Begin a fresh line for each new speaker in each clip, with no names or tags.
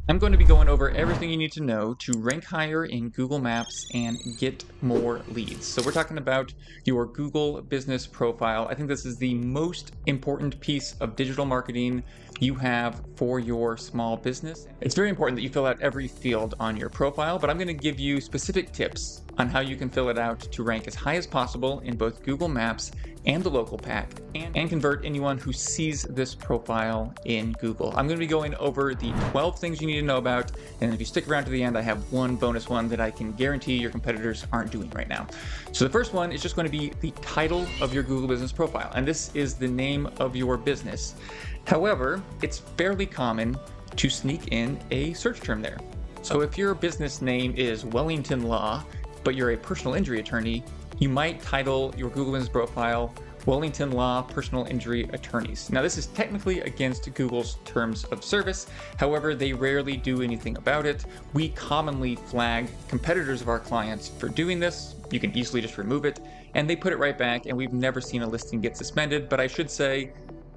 I'm going to be going over everything you need to know to rank higher in Google Maps and get more leads. So we're talking about your Google business profile. I think this is the most important piece of digital marketing you have for your small business. It's very important that you fill out every field on your profile, but I'm going to give you specific tips on how you can fill it out to rank as high as possible in both Google Maps and the local pack, and convert anyone who sees this profile in Google. I'm going to be going over the 12 things you need to know about, and if you stick around to the end, I have one bonus one that I can guarantee your competitors aren't doing right now. So the first one is just going to be the title of your Google business profile, and this is the name of your business. However, it's fairly common to sneak in a search term there. So if your business name is Wellington Law, but you're a personal injury attorney, you might title your Google Business profile Wellington Law Personal Injury Attorneys. Now, this is technically against Google's terms of service. However, they rarely do anything about it. We commonly flag competitors of our clients for doing this. You can easily just remove it, and they put it right back, and we've never seen a listing get suspended. But I should say,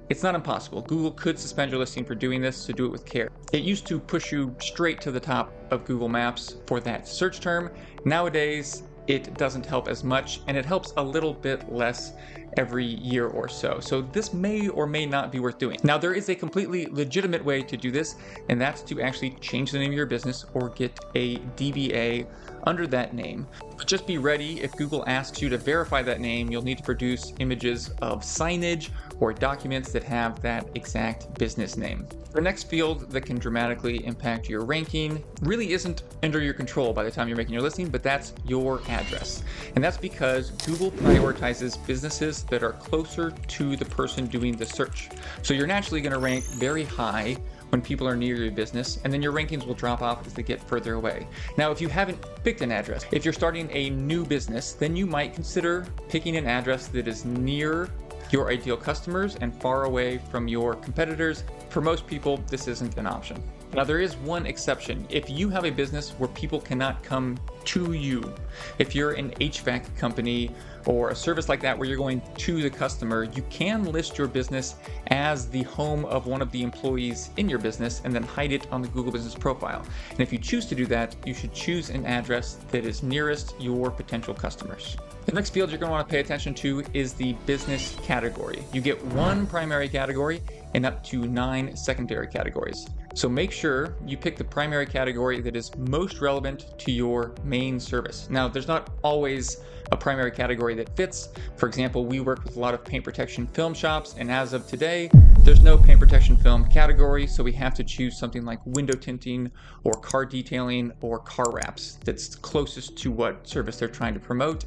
it's not impossible. Google could suspend your listing for doing this, so do it with care. It used to push you straight to the top of Google Maps for that search term. Nowadays, it doesn't help as much, and it helps a little bit less every year or so. So this may or may not be worth doing. Now, there is a completely legitimate way to do this, and that's to actually change the name of your business or get a DBA under that name. But just be ready, if Google asks you to verify that name, you'll need to produce images of signage or documents that have that exact business name. The next field that can dramatically impact your ranking really isn't under your control by the time you're making your listing, but that's your address. And that's because Google prioritizes businesses that are closer to the person doing the search. So you're naturally going to rank very high when people are near your business, and then your rankings will drop off as they get further away. Now, if you haven't picked an address, if you're starting a new business, then you might consider picking an address that is near your ideal customers and far away from your competitors. For most people, this isn't an option. Now, there is one exception. If you have a business where people cannot come to you, if you're an HVAC company or a service like that where you're going to the customer, you can list your business as the home of one of the employees in your business and then hide it on the Google Business profile. And if you choose to do that, you should choose an address that is nearest your potential customers. The next field you're going to want to pay attention to is the business category. You get one primary category and up to 9 secondary categories. So make sure you pick the primary category that is most relevant to your main service. Now, there's not always a primary category that fits. For example, we work with a lot of paint protection film shops, and as of today, there's no paint protection film category, so we have to choose something like window tinting or car detailing or car wraps that's closest to what service they're trying to promote.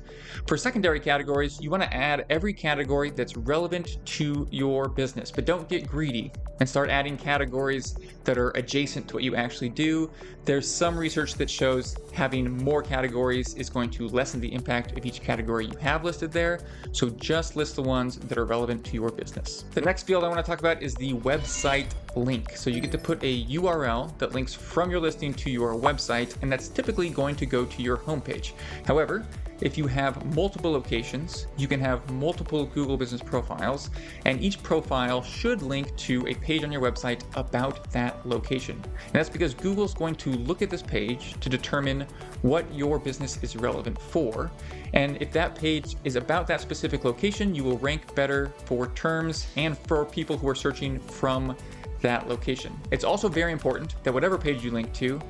For secondary categories, you want to add every category that's relevant to your business, but don't get greedy and start adding categories that are adjacent to what you actually do. There's some research that shows having more categories is going to lessen the impact of each category you have listed there, so just list the ones that are relevant to your business. The next field I want to talk about is the website link. So you get to put a URL that links from your listing to your website, and that's typically going to go to your homepage. However, if you have multiple locations, you can have multiple Google Business profiles, and each profile should link to a page on your website about that location. And that's because Google's going to look at this page to determine what your business is relevant for. And if that page is about that specific location, you will rank better for terms and for people who are searching from that location. It's also very important that whatever page you link to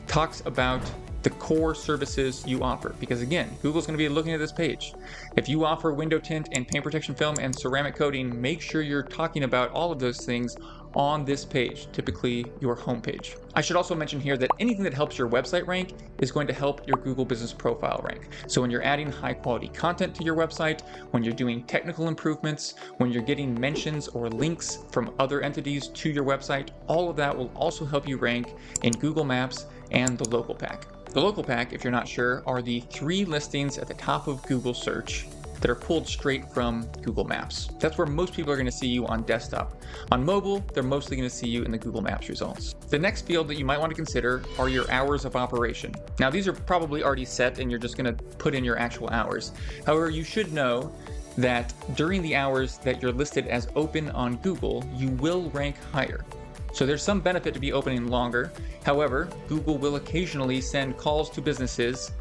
talks about the core services you offer, because again, Google's going to be looking at this page. If you offer window tint and paint protection film and ceramic coating, make sure you're talking about all of those things on this page, typically your homepage. I should also mention here that anything that helps your website rank is going to help your Google Business profile rank. So when you're adding high quality content to your website, when you're doing technical improvements, when you're getting mentions or links from other entities to your website, all of that will also help you rank in Google Maps and the local pack. The local pack, if you're not sure, are the 3 listings at the top of Google search that are pulled straight from Google Maps. That's where most people are going to see you on desktop. On mobile, they're mostly going to see you in the Google Maps results. The next field that you might want to consider are your hours of operation. Now, these are probably already set and you're just going to put in your actual hours. However, you should know that during the hours that you're listed as open on Google, you will rank higher. So there's some benefit to be opening longer. However, Google will occasionally send calls to businesses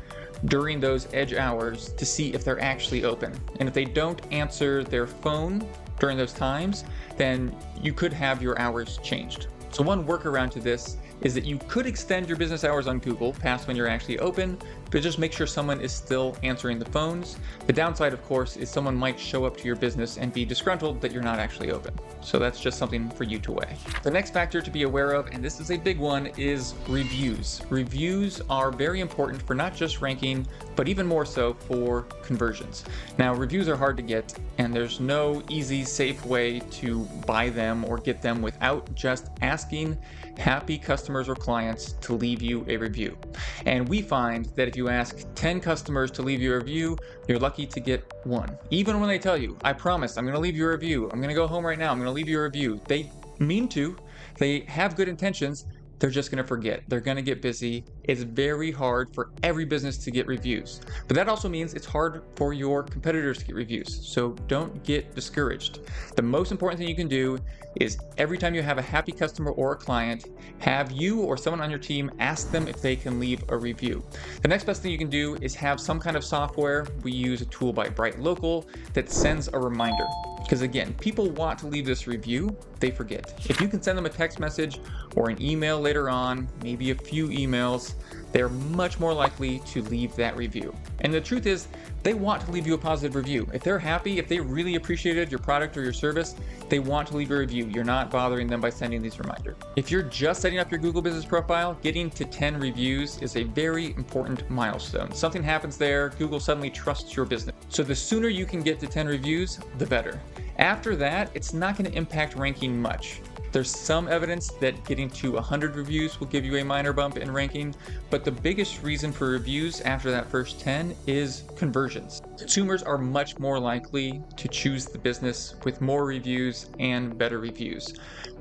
during those edge hours to see if they're actually open. And if they don't answer their phone during those times, then you could have your hours changed. So one workaround to this is that you could extend your business hours on Google past when you're actually open, but just make sure someone is still answering the phones. The downside, of course, is someone might show up to your business and be disgruntled that you're not actually open. So that's just something for you to weigh. The next factor to be aware of, and this is a big one, is reviews. Reviews are very important for not just ranking, but even more so for conversions. Now, reviews are hard to get, and there's no easy, safe way to buy them or get them without just asking happy customers or clients to leave you a review. And we find that if you ask 10 customers to leave you a review, you're lucky to get one. Even when they tell you, I promise, I'm gonna leave you a review. I'm gonna go home right now, I'm gonna leave you a review. They mean to, they have good intentions, they're just gonna forget. They're gonna get busy. It's very hard for every business to get reviews. But that also means it's hard for your competitors to get reviews. So don't get discouraged. The most important thing you can do is every time you have a happy customer or a client, have you or someone on your team ask them if they can leave a review. The next best thing you can do is have some kind of software. We use a tool by BrightLocal that sends a reminder. Because again, people want to leave this review, they forget. If you can send them a text message or an email later on, maybe a few emails, they're much more likely to leave that review. And the truth is, they want to leave you a positive review. If they're happy, if they really appreciated your product or your service, they want to leave a review. You're not bothering them by sending these reminders. If you're just setting up your Google Business Profile, getting to 10 reviews is a very important milestone. Something happens there, Google suddenly trusts your business. So the sooner you can get to 10 reviews, the better. After that, it's not going to impact ranking much. There's some evidence that getting to 100 reviews will give you a minor bump in ranking, but the biggest reason for reviews after that first 10 is conversions. Consumers are much more likely to choose the business with more reviews and better reviews.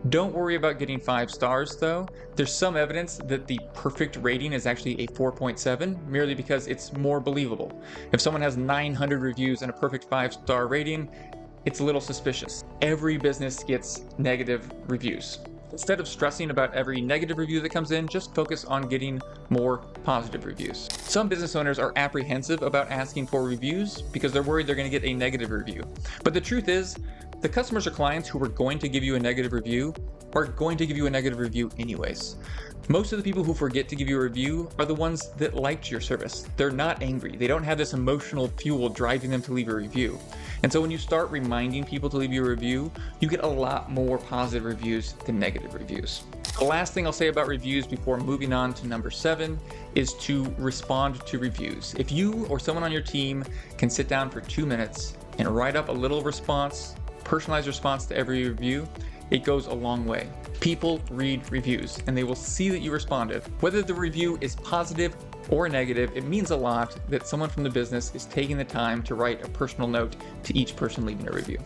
Don't worry about getting 5 stars though. There's some evidence that the perfect rating is actually a 4.7 merely because it's more believable. If someone has 900 reviews and a perfect 5-star rating, it's a little suspicious. Every business gets negative reviews. Instead of stressing about every negative review that comes in, just focus on getting more positive reviews. Some business owners are apprehensive about asking for reviews because they're worried they're going to get a negative review. But the truth is, the customers or clients who are going to give you a negative review are going to give you a negative review anyways. Most of the people who forget to give you a review are the ones that liked your service. They're not angry. They don't have this emotional fuel driving them to leave a review. And so when you start reminding people to leave you a review, you get a lot more positive reviews than negative reviews. The last thing I'll say about reviews before moving on to number 7 is to respond to reviews. If you or someone on your team can sit down for 2 minutes and write up a little response, personalized response to every review, it goes a long way. People read reviews and they will see that you responded. Whether the review is positive or negative, it means a lot that someone from the business is taking the time to write a personal note to each person leaving a review.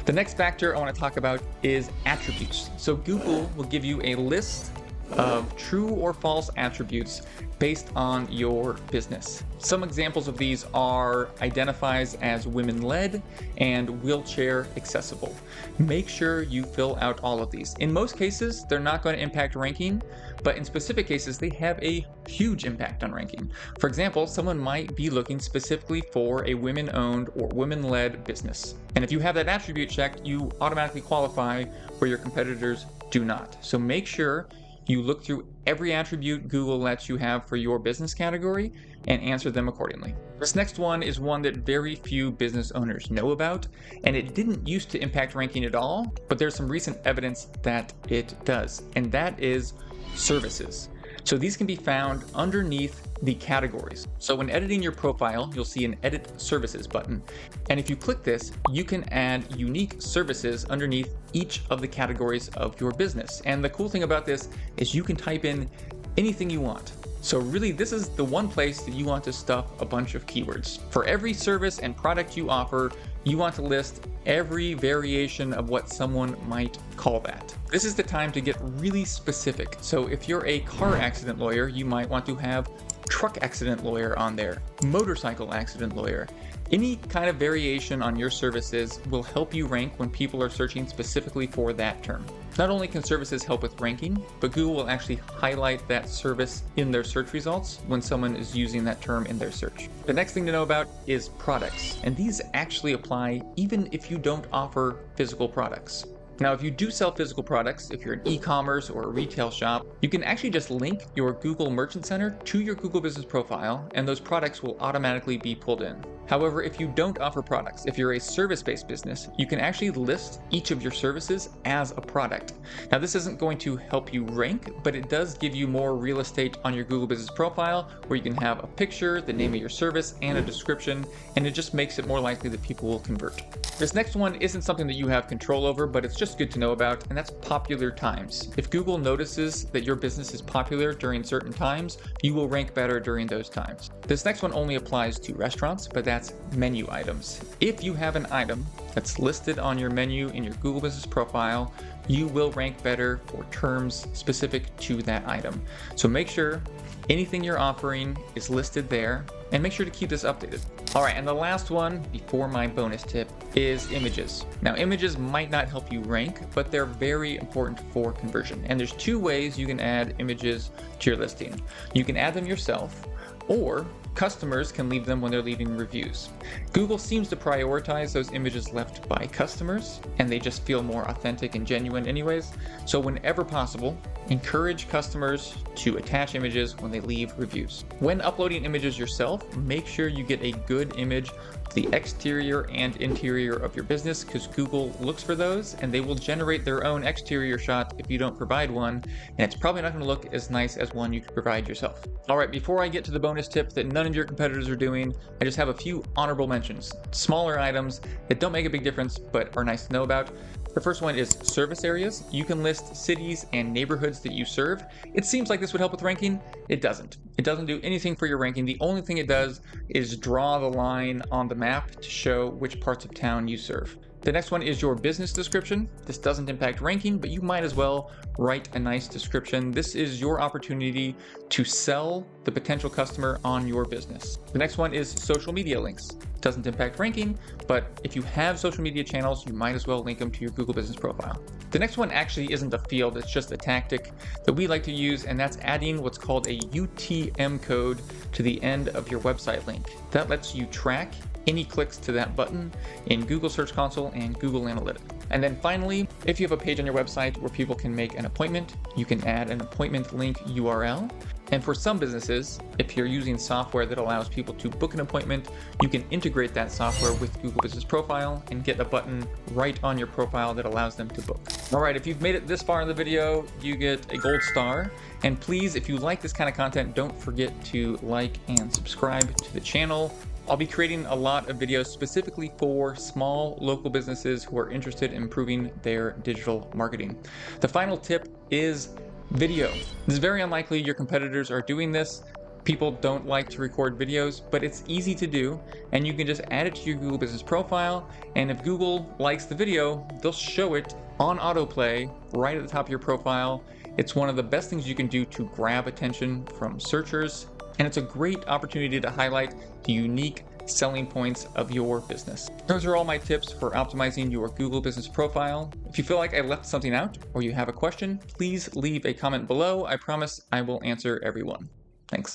The next factor I want to talk about is attributes. So Google will give you a list of true or false attributes based on your business. Some examples of these are identifies as women-led and wheelchair accessible. Make sure you fill out all of these. In most cases, they're not going to impact ranking, but in specific cases, they have a huge impact on ranking. For example, someone might be looking specifically for a women-owned or women-led business. And if you have that attribute checked, you automatically qualify where your competitors do not. So make sure you look through every attribute Google lets you have for your business category and answer them accordingly. This next one is one that very few business owners know about, and it didn't used to impact ranking at all, but there's some recent evidence that it does, and that is services. So these can be found underneath the categories. So when editing your profile, you'll see an Edit Services button. And if you click this, you can add unique services underneath each of the categories of your business. And the cool thing about this is you can type in anything you want. So really, this is the one place that you want to stuff a bunch of keywords. For every service and product you offer, you want to list every variation of what someone might call that. This is the time to get really specific. So if you're a car accident lawyer, you might want to have truck accident lawyer on there, motorcycle accident lawyer. Any kind of variation on your services will help you rank when people are searching specifically for that term. Not only can services help with ranking, but Google will actually highlight that service in their search results when someone is using that term in their search. The next thing to know about is products, and these actually apply even if you don't offer physical products. Now, if you do sell physical products, if you're an e-commerce or a retail shop, you can actually just link your Google Merchant Center to your Google Business Profile, and those products will automatically be pulled in. However, if you don't offer products, if you're a service-based business, you can actually list each of your services as a product. Now, this isn't going to help you rank, but it does give you more real estate on your Google Business Profile, where you can have a picture, the name of your service, and a description, and it just makes it more likely that people will convert. This next one isn't something that you have control over, but it's just good to know about, and that's popular times. If Google notices that your business is popular during certain times, you will rank better during those times. This next one only applies to restaurants, but that's menu items. If you have an item that's listed on your menu in your Google Business Profile, you will rank better for terms specific to that item. So make sure anything you're offering is listed there, and make sure to keep this updated. All right, and the last one before my bonus tip is images. Now, images might not help you rank, but they're very important for conversion. And there's two ways you can add images to your listing. You can add them yourself, or customers can leave them when they're leaving reviews. Google seems to prioritize those images left by customers, and they just feel more authentic and genuine anyways. So whenever possible, encourage customers to attach images when they leave reviews. When uploading images yourself, make sure you get a good image of the exterior and interior of your business, because Google looks for those and they will generate their own exterior shot if you don't provide one, and it's probably not going to look as nice as one you could provide yourself. All right, before I get to the bonus tip that none of your competitors are doing, I just have a few honorable mentions. Smaller items that don't make a big difference but are nice to know about. The first one is service areas. You can list cities and neighborhoods that you serve. It seems like this would help with ranking. It doesn't. It doesn't do anything for your ranking. The only thing it does is draw the line on the map to show which parts of town you serve. The next one is your business description. This doesn't impact ranking, but you might as well write a nice description. This is your opportunity to sell the potential customer on your business. The next one is social media links. Doesn't impact ranking, but if you have social media channels, you might as well link them to your Google Business Profile. The next one actually isn't a field, it's just a tactic that we like to use, and that's adding what's called a UTM code to the end of your website link. That lets you track any clicks to that button in Google Search Console and Google Analytics. And then finally, if you have a page on your website where people can make an appointment, you can add an appointment link URL. And for some businesses, if you're using software that allows people to book an appointment, you can integrate that software with Google Business Profile and get a button right on your profile that allows them to book. All right, if you've made it this far in the video, you get a gold star. And please, if you like this kind of content, don't forget to like and subscribe to the channel. I'll be creating a lot of videos specifically for small local businesses who are interested in improving their digital marketing. The final tip is video. It's very unlikely your competitors are doing this. People don't like to record videos, but it's easy to do, and you can just add it to your Google Business Profile, and if Google likes the video, they'll show it on autoplay right at the top of your profile. It's one of the best things you can do to grab attention from searchers, and it's a great opportunity to highlight the unique selling points of your business. Those are all my tips for optimizing your Google Business Profile. If you feel like I left something out or you have a question, please leave a comment below. I promise I will answer everyone. Thanks.